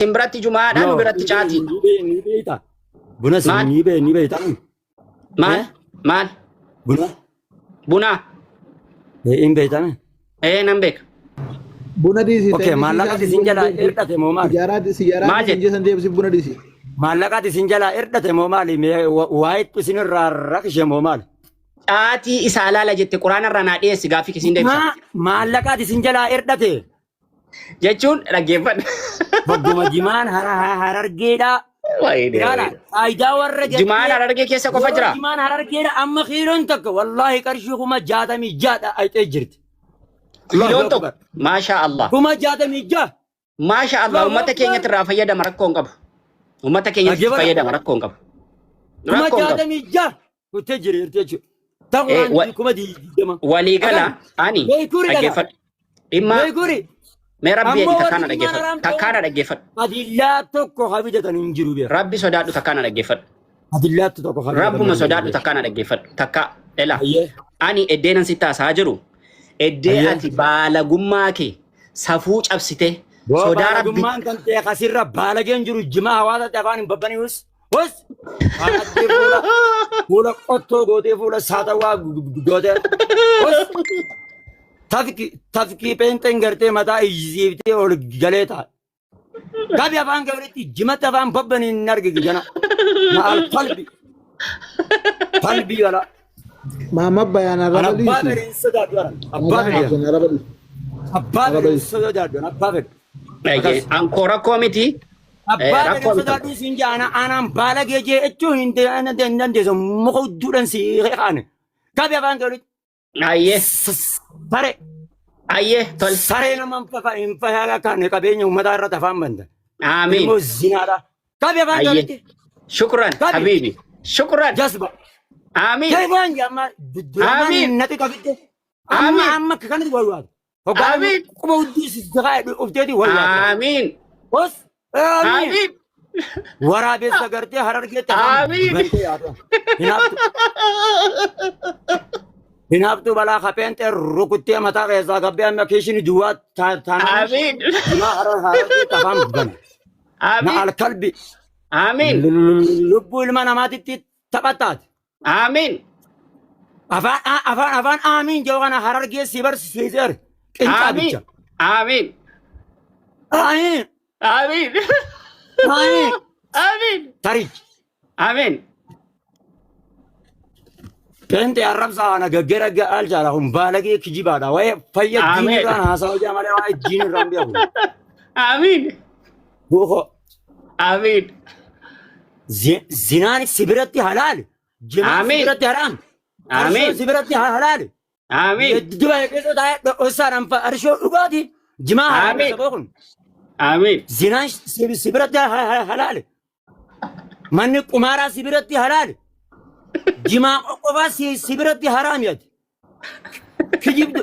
Simbiratti Jumaadhaan nu biratti caati. Ni beekta. Buna si ni beekta. Maal? Buna. In beekta. Nan beeka. Buna diisi. Okay, maallaqati sin jalaa irdhate moo maali? Siyaaraa jeesan deebisi buna diisi. Maallaqati sin jalaa irdhate moo maali? Waa'ee isin irraa rakkishe moo maali? Caatii isaa ilaala jette quraana irraa naa dhiyeessi gaaffii kisiin deebisa. Maallaqati sin jalaa irdhate. Jechuun dhaggeeffadha. Bagguma jimaan harargeedha. Faayidaa warra Jimaan harargee keessa qofa jira. Jimaan harargeedha amma kiiloon takka wallaahi qarshii kuma 66 ayitee jirti. Kiiloon tokko maasha Allah. Kuma 66. Maasha Allah uummata keenyatti irraa fayyadama rakkoo hin qabu. Uummata keenyatti fayyadama rakkoo hin qabu. Kuma 66 kuttee jirti jechuudha. Ta'uudhaan kuma 20. Waliigala ani dhaggeeffadha. Dhimma mee rabbi takkaana dhaggeeffadha. Takkaana dhaggeeffadha. Adillaa tokko habidatan hin jiru beeku. Rabbi sodaadhu takkaana dhaggeeffadha. Adillaa tokko habidatan. Rabbuma sodaadhu takkaana dhaggeeffadha. Takka ela. Ani eddeenan si taasaa jiru. Eddee ati baalagummaa kee safuu cabsite sodaa rabbi. Baalagummaan kan ta'e kasirra baalageen jiru jimaa hawaasa afaan hin babbanius. Wos! Fuula qottoo gootee fuula saatawaa gootee. Wos! Tafkii peenxeen gartee mataa ijjiiftee ol galee ta'a. Gabi afaan gabriitti jimatti afaan babbanii hin arginu jana. Maal qalbi. Qalbi gala. Maama bayaana raba dhiisi. Abbaa fedhe hin sodaadhu. Abbaa fedhe. Abbaa fedhe hin sodaadhu. Abbaa fedhe. Ankoo rakkoo miti. Abbaa fedhe hin sodaadhu siin jaana aanaan baala geejee jechuun hin dandeessu muka hudduudhaan si qaane. Gabi afaan gabriitti. Ayyee. Pare. Ayyee tol. Saree nama hin fayyada kan qabeenya uummataa irratti afaan banta. Amiin. Immoo zinaadha. Gabi afaan gabriitti. Shukran habibi. Shukran. Jasba. Amiin. Kaiwan jama. Amiin. Nati kabitte. Amma kanatti walwaat. Amiin. Kuma uddisi zagaa ufteeti walwaat. Amiin. Bos. Amiin. Waraabessa gartee harargeetti. Amiin. Hinaaftuu balaa kapheentee rukuttee mataa keessaa gabbee amma keeshini duwwaa taanaan. Amiin. Himaa harargeetti afaan bana. Amiin. Na alkalbi. Amiin. Lubbuu ilma namaatitti taphataati. Amiin. Afaan amiin jedhu kana harargee si barsiiseera. Qinxaabicha. Amiin. Amiin. Amiin. Amiin. Amiin. Tariich. Amiin. Pente arrabsaa ana gaggera ga'al jaala kun baalagee kijibaadha. Waa'ee fayya diinirraan haasa'u jaa malee waa'ee diinirraan beeku. Amiin. Buuko. Amiin. Zinaan sibiratti halaali. Jimaan sibiratti haraam. Amiin. Sibiratti halaali. Amiin. Diba keessa taa'ee dho'osaadhaan arshoo dhugaati. Jimaa haraam kun. Amiin. Zinaan sibiratti halaali. Manni qumaaraa sibiratti halaali. Jimaa qofaa sibiratti haraam yaati. Kijibdu.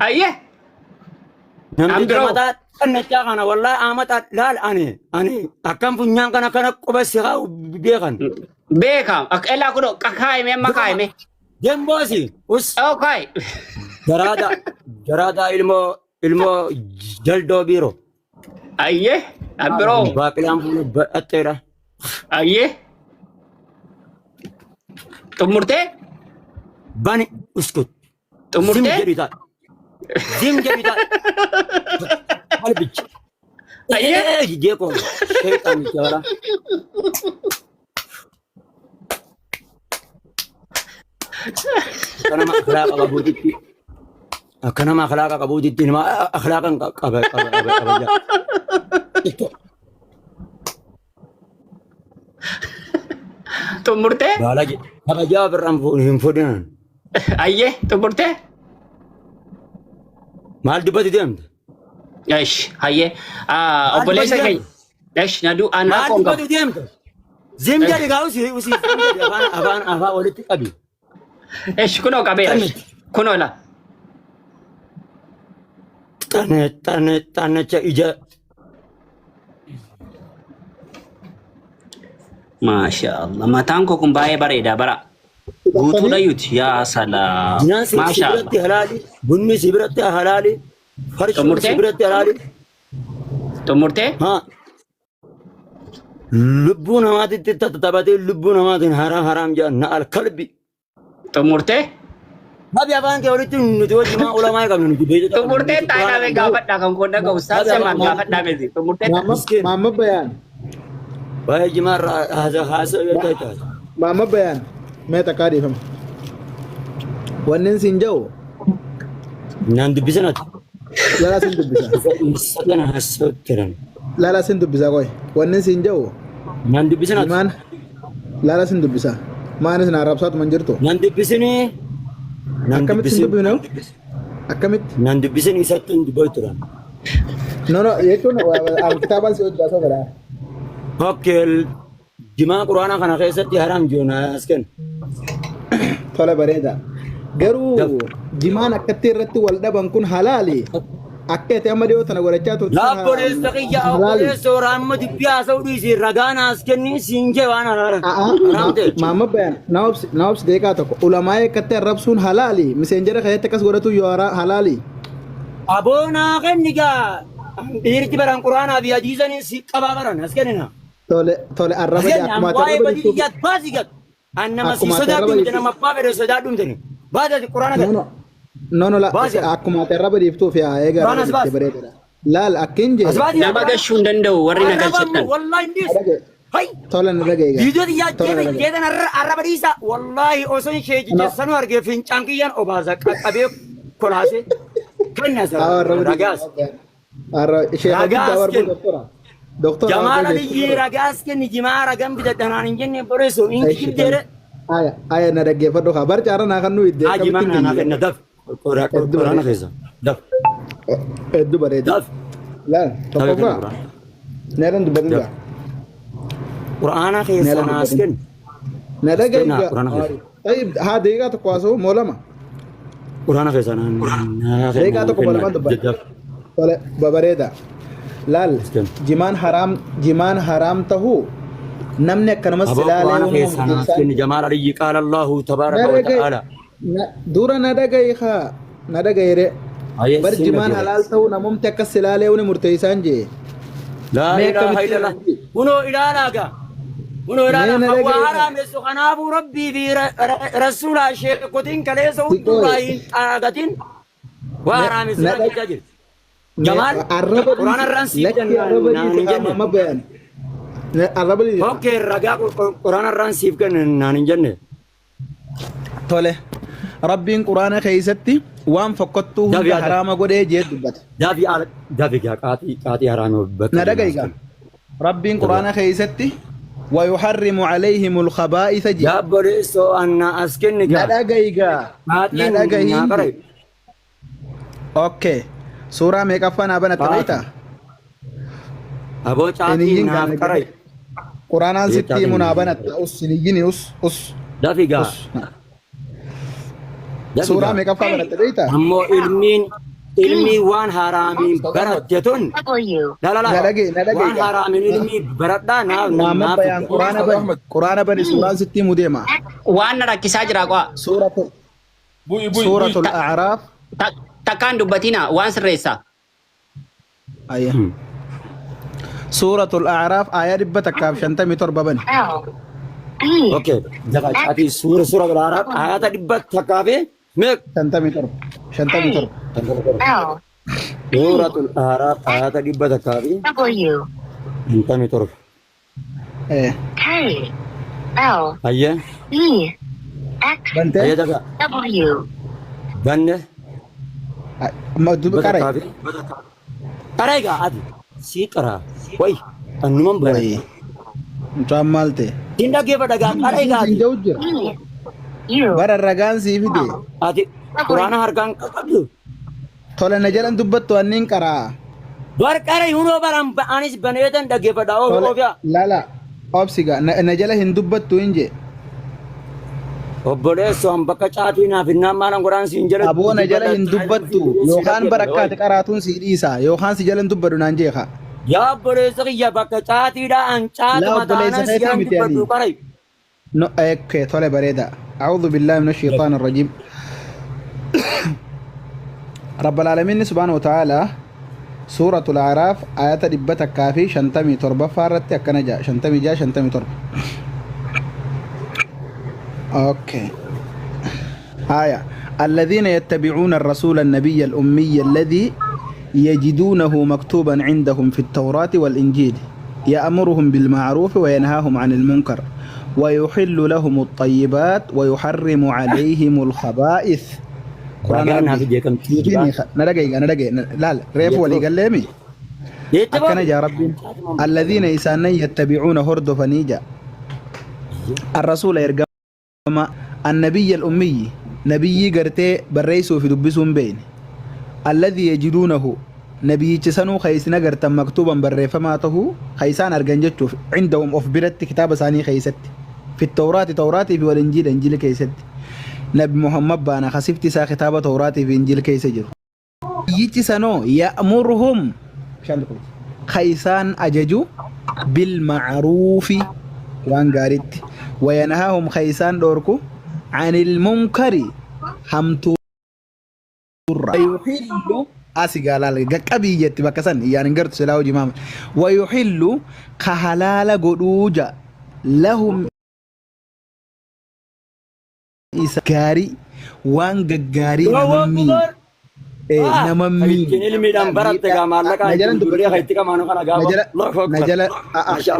Ayyee. Namni mataa kannachaa kana wallaahi amataa laal ani akkam funyaan kana quba siqaa beekan. Beekam. Elaa kun kaayime amma kaayime. Demboosi. Us. Okay. Jaraada ilmoo jaldoo biiroo. Ayyee. Abiroo. Baaqilaan fuula badhatteedha. Ayyee. Tumurtee? Bani uskut. Tumurtee? Zim jedhitaa. Zim jedhitaa. Halbichi. Ayyee. Jeekoo. Sheeqaan jawara. Akkanama akhlaaqa qabuutitti. Akkanama akhlaaqa qabuutitti nama akhlaaqan qaba. Tumurtee? Baalagi. Kabajaa birraan hin fuudhinan. Ayyee. Tumurtee? Maal dubbatti deemte? Eesh. Ayyee. Obboleessa keenya. Eesh. Nadu anaa Maal koon dubbatti deemte? Zim jedhi gaa usii afaan walitti qabi. Eesh. Kunoo qabeera. Kunoo la. Xannacha ija. Maashaallah. Mataan koo kun baay'ee bareeda bara. Guutuudha yuuti. Yaa salaam. Nyaanni sibiratti halaali. Bunni sibiratti halaali. Farshi sibiratti halaali. Tumurtee? Haa. لبونا ما تتبادل لبونا ما تن حرام جانا الكلب Xumurtee? هذا أفان كوريتو نتوجه ما أولا ما يقبل نتوجه Xumurtee taa'ee dhaabee gaafadhaa kan kun dhagahu saasiyamaan gaafadhaa miti. Xumurtee Mama Bayan. باي جماعة هذا خاصة يتاي Mama Bayan. Meta kadi fam. Wannan sinjau. ناند بيزنات Lala sin dubbisa. سكنا هسوت كرن Lala sin dubbisa koy. Wannan sinjau. ناند بيزنات Iman. Lala sin dubbisa. Maanis na arabsaat man jirtu. ناند بيزني ناند Akkamit sin بيزني dubbinu? Akkamit? ناند بيزني ساتن دبوتران No, jechuun kitaabaan si hojjaa gara. اوكي جماعة قرآن خنا خيستي حرام جونا اسكن Tola bareeda. Garuu jimaan akkatti irratti wal dhaban kun halaali. Akka itti amma dhiyoo tana godhachaa turte. لا بوليس تقيا او بوليس ورام دبيا سودي سي رغانا اسكني سينجه وانا رامته Mama Bayan. Naobs deekaa tokko. Ulamaa akkatti arrabsuun halaali. Miseenjera keessatti akkas godhatu yoo halaali. ابونا خنيغا ديرتي بران قرآن ابي حديثني سي قبابرن اسكننا Tole arraba اسكن akkuma واي arraba بدي جات بازيغت انما سي صدادو متنا مبابر صدادو متني بعد القرآن No, la Baasi. akkuma arraba diiftuuf yaa eegaa Baanas baas. bareedadha. Laal akkin jee. nama gashuu hin danda'u warri na galchattan. والله نديس هاي Tola na dhagayeega. فيديو دي Tola na dhagayeega. جيدن عرب ديسا والله اوسن شيء جسنو ارجع فين چانكيان اوبازا ابي كلاسي كنا سر رغاس Sheekh Abid Ragaas Daawar kennu. doktora. Doktora. جمال علي رغاس كن جماعه رغم بددنان انجن برسو ان كيدره Aya na dhaggeeffadhu haa barcaara naa kan nuyi iddee اجي ما انا كنا دف قرآن خيزا دف Hedduu bareeda. دف Laal tokkoffaa neeran dubbatinga. قرآن خيزا ناسكن Na dhagayeega. Qur'aana keessa. Tayyib haa deegaa tokko haasa'u moo lama? قرآن خيزا Deegaa tokko moo lama dubbata? Tole babareeda. Laal Asken. jimaan haraam tahuu namni akkanumas أبو قرآن ilaalee خيزا ناسكن جمال علي قال الله تبارك وتعالى dura na dhagayre أي bar سنة jimaan كده. halaal ta'uu namumti akkas ilaalee uni murteessaan jee لا ما إله كمثل إلا الله ربي. منو إلهك منو ما إلهك نلقى هو إله. حرام سبحانه ربي في رسول شيخ قدين كليس ودوراين آغتين وحرام سبحانه نلقى. كجاجر جمال قرآن الرنسي mama bayan arraba di اوكي الرجاء قرآن الرنسي كان نانجن tole rabbiin quraana keessatti waan fokkottuu Dabi hunda ada. haraama godhee jee dubbata دافي على دافي قاتي حرام na dhagayga rabbiin quraana keessatti ويحرم عليهم الخبائث جي يا بريسو أنا أسكن na dhagayga na قاتين dhagayin okay suuraa meeqaffaa naa banatte beektaa أبو شاتي Iniyin ناف gaana كراي quraanaan Beektaa sitti himu naa iniyin. banatte us siniyyin us دافي قا suuraa meeqaffaa banatte beektaa أمو ilmi waan haraamiin barattetun la la la Nadage. waan haraamiin ilmi baradhaa naaf Muhammad bayan quraana bani suuraan sitti himu deema Waan na rakkisaa jira qo'a. suuratul a'raaf Takkaan dubbatina waan sirreessaa. ayya suuratul a'raaf ayaa 157 bani okay jaga ati suura al-arab ayata dibbat takaafe meek 57 suuratul arab ayata dibbat takaafe intami torf eh ayya bante ayya jaga banne madub karay qarayga adi si qara way annuman bare way mucaan maalte tinda gefa daga qarayga adi sinjau jira bara ragaan sii fide ati qur'aana harkaan qabdu tola na jalan dubbattu anniin qaraa bar qaray huno baram anis baneetan dagefa dawo ofya lala obsiga na jala hin dubbattu inje obboleesso an bakka caatii naaf hinnaan maalan godhaan siin jala aboo na jala hin dubbattu yookaan barakkaati qaraatuun sii dhiisa yookaan si jalan dubbadhu naan jeeqa yaa obboleessa kiyya bakka caatiidha an caatu Laa obboleessa mataanan keetii siyaan miti dubbadhu ani. qaray no okay tole bareeda a'udhu billahi minash shaitanir rajim رب العالمين سبحانه وتعالى سورة الأعراف آيات دبتك كافي شنتمي تربة فارت أكنجا شنتمي جا شنتمي تربة. أوكي. آية الذين يتبعون الرسول النبي الأمي الذي يجدونه مكتوبا عندهم في التوراة والإنجيل يأمرهم بالمعروف وينهاهم عن المنكر ويحل لهم الطيبات ويحرم عليهم الخبائث. قرآن ربي ندقي لا ريف ولي قال لي أكنا يا ربي الذين يسانن يتبعون هرد فنيجا الرسول يرقم النبي الأمي نبي قرتي بريسو في دبسهم بين الذي يجدونه نبي تسنو خيسنا قرتا مكتوبا بريفماته خيسان أرقنجتو عندهم أفبرت كتاب ثاني خيست في التوراة توراتي في والإنجيل إنجيل كيست نبي محمد بانا خسفتي سا كتاب توراتي في إنجيل كيسجر يتسنو يأمرهم خيسان أججو بالمعروف وان قارت وينهاهم خيسان دوركو عن المنكر همتو ويحل أسيقال قبيجة بكسن يعني قرت سلاو جمام ويحل كهلال قدوجا لهم إسكاري وان قاري نممي نممي نجل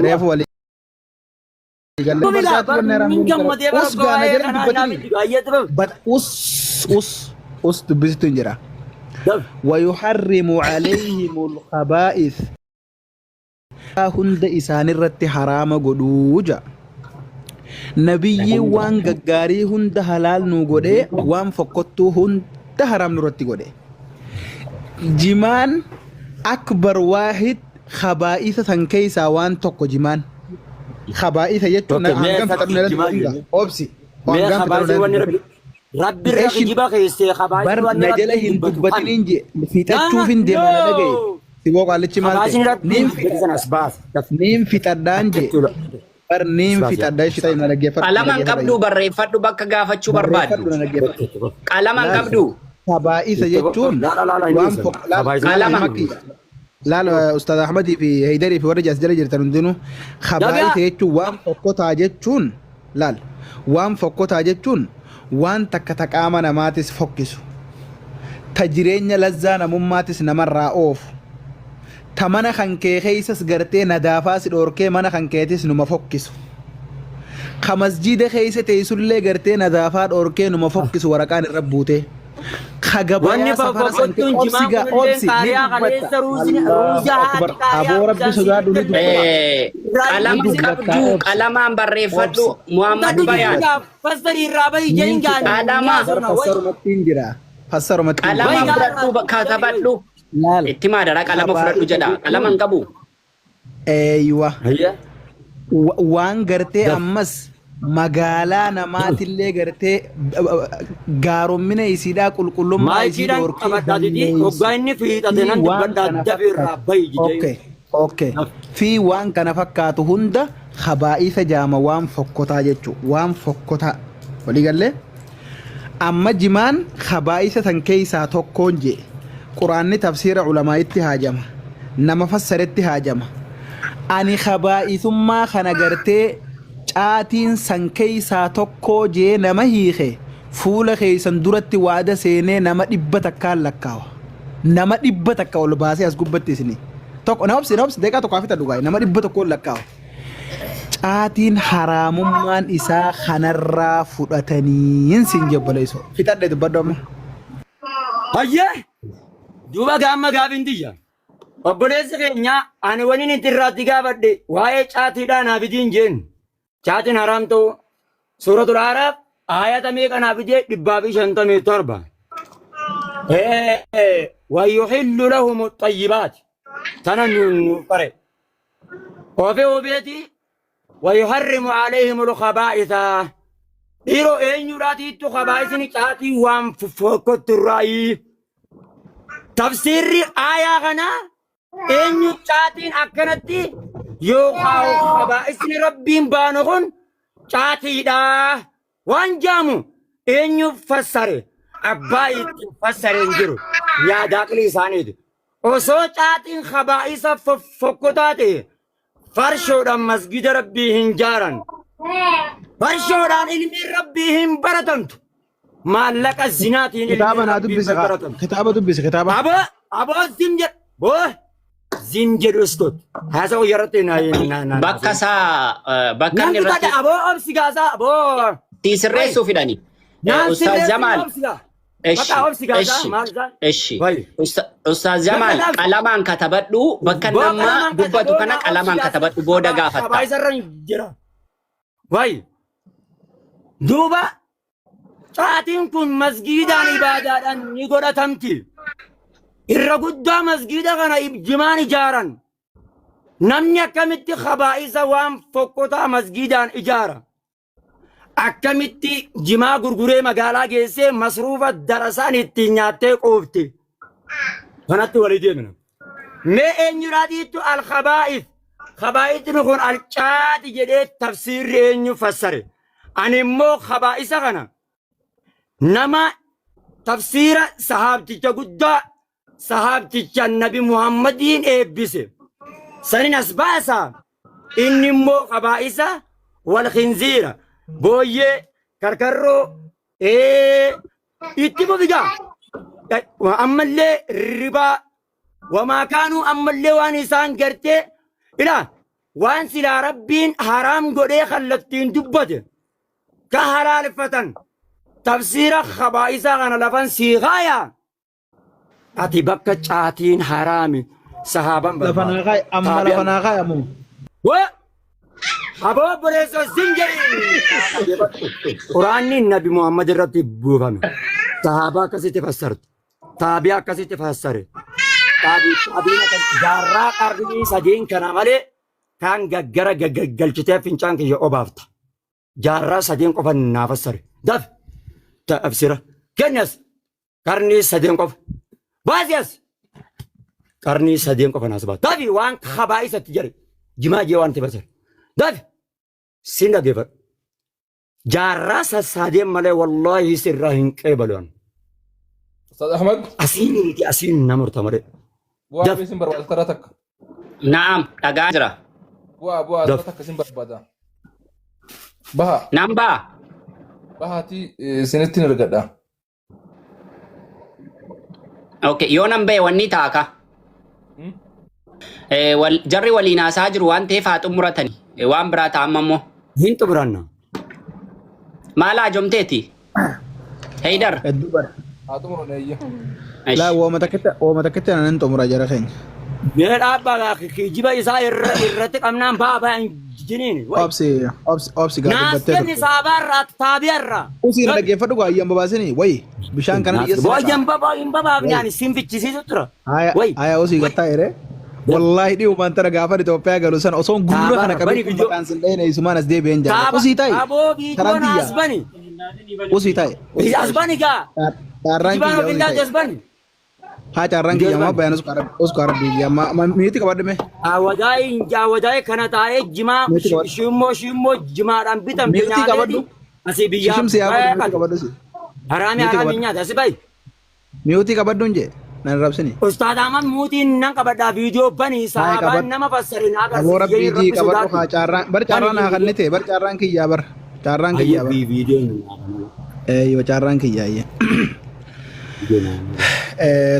ريف ولي أس تبستون جرا ويحرم عليهم الخبائث هند إسان الرت حرام قدوجا نبي وان غغاري هند حلال نو غدي وان فقطو هند حرام نرت غدي جمان أكبر واحد خبائث تنكيسا وان توكو جمان خبائث يجتنا أنقام فترنا لدى أوبسي ربي رجيبا خيستي خبائث بر نجله هندوبتين إنجي في تشوفين دمانا لغي سيبوك على تشمالتي نيم في تردانجي بر نيم في تردانجي تايم لغي قلمان قبدو بريفادو بكا غافتشو برباد قلمان قبدو خبائث يجتون لا لا أستاذ أحمد في هيدري في ورجة أسجل جرتندنو خبائث يجتون وام فقطها جتون لا وام فقطها جتون وان تك آمنا ماتس فوكسو تجرين لزانا مماتس نمر أوف تمانا خنكي خيسس غرتي ندافاس الأوركي مانا خنكيتس نما فوكسو خمسجيد خيسة تيسول لي غرتي ندافات أوركي نما فوكسو ورقان الربوتي خغبايا سفر سنتي أوبسيغا أوبسي أبو ربي سجاد ولد قلمان بريفادو محمد بيان فسري رابي جنجان فسر متين جرا فسر متين قلمان برادو كاتبادو اتما دارا قلمان فرادو جدا قلمان قبو أيوة وان غرتي أمس magaalaa namaatillee gartee gaaromina isiidhaa qulqullummaa isii dhorkee fi waan kana fakkaatu hunda khabaa'isa jaama waan fokkotaa jechuu waan fokkotaa waliigallee amma jimaan khabaa'isa tan keeysaa tokkoon jee quraanni tafsiira ulamaa'itti haajama nama fassaretti haajama ani khabaa'isummaa kana gartee caatiin san keeysaa tokkoo jee nama hiike fuula keeysan duratti waada seenee nama 100 takkaan lakkaawa nama 100 takka ol baasee as gubbatti isini tokko na obsi deeqaa tokko afita dhugaa nama 100 tokko lakkaawa caatiin haraamummaan isaa kanarraa fudhataniin sin jebbaleyso fitadhe dubbaddooma hayyee duuba gaamma gaafintiyya obboleessi keenya ani waniin itti irraatti gaafadhe waa'ee caatiidhaa naaf idiin jeen caatiin haraam ta'u suuratul Aaraaf aayata meeqanaaf ijee 157 ويحل لهم الطيبات تنن قري وفي بيتي ويحرم عليهم الخبائث إيرو إن يراتي تو خبائث نكاتي وام فوكت الرأي تفسير آية غنا إن يكاتين أكنتي يوخاو خبائث ربين بانغون كاتي دا وان جامو إن يفسر أبايت فسر انجرو يا داخلي ساند وصوتات خبائث فكتات فرشودان مسجد ربهم جارا فرشودان علم ربهم برتنت ما لك الزنات كتابنا دبس كتابة دبس كتابة أبا زنجر بوه زنجر أستود هذا هو يرتنا بكسا بكني نانتو أبو أمسي غازا أبو تيسرسو فيداني أستاذ جمال إيش أستاذ جمال كلامان كتبتلو بكنا ما دبتو كنا كلامان كتبتلو بودا غافتا واي دوبا ساعتين كن مسجدان عبادان نيغورا تمتي الرغدا مسجدا كان إبجمان جارا نمني أكملت خبائز وام فوقتا مسجدان إجارة أكملت جما غرغوري مغالا جيسي مصروف درسان التنياتي قوفتي فنات والدي منه ما إن يراديتو الخبائث خبائث نكون الشات جديد تفسير إن يفسر أنا مو خبائث كنا نما تفسير صحابتي جودا صحابتي النبي محمدين إبسه سنين أسباسا إني مو خبائث والخنزير بويه كركرو يتبو بيجا وأما اللي ربا وما كانوا أما اللي وانسان قرتي إلا وان سلا ربين حرام قولي خلقتين دبته كهلال فتن تفسير خبائث غانا لفن سيغايا أتي بكة شاتين حرامي صحابا لفنا غاي أما لفنا غاي أمو و أبو بريسو زنجري قرآن النبي محمد الرتيب بوفامي صحابا كسي تفسرت تابعا كسي تفسرت تابعين جارا قرني سجين كان مالي كان غغرا غغلچته فنچان كي اوبافت جارا سجين قفن نافسر دف تفسيره كنس قرني سجين قف بازيس قرني سجين قف ناسبا تابي وان خبائث تجري جما جوان تفسر دف سينا ديفر جارا سادين مالي والله سرهن قبلون استاذ احمد اسين نمر تمر وابي سمبر والتراتك نعم تجارة وابو تراتك سمبر بدا بها نعم با بهاتي سنتين رغدا اوكي يونم بي وني تاكا جري ولينا ساجر وان تيفات امرتني وان برات عممو هنت برانا مالا جمتيتي هيدر الدبر اتمر نيه لا وما تكت أنا أنتم مراجعة خين مير أبا كي جيبا يساير رتك أمنام بابا جنين أبسي قاعد ناس كني سابر تابير وسين لقي فتوى أيام بباسني وي بشان كان يسمع وأيام بابا يعني سين في تشيسي ترى هاي وسي قطعيره والله دي وما ترى قافر تو بيعه لسان أصلا غورا أنا كبير كان سندين يسمع ناس دي بينجا وسي تاي أبو بيجون أسباني وسي تاي أسباني كا جبانو بينجا أسباني ها carangki ya ma bayan usku arabi ya ma miti kabar deme awadai kana tae jima shimo jima dan bitam miti kabar du masih biya shim siya kabar du si haraminya dasi bay miti kabar du nje nan rab sini ustad aman muti nang kabar da video bani sahaban nama fassarin agar agora biji kabar du ha carang bar carang na kan nete bar carang ki ya bar video yo carang ki ya ye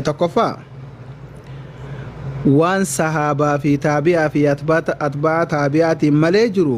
tokkoffaa waan sahaabaa fi taabi'aa fi atbaa taabiyaatiin malee jiru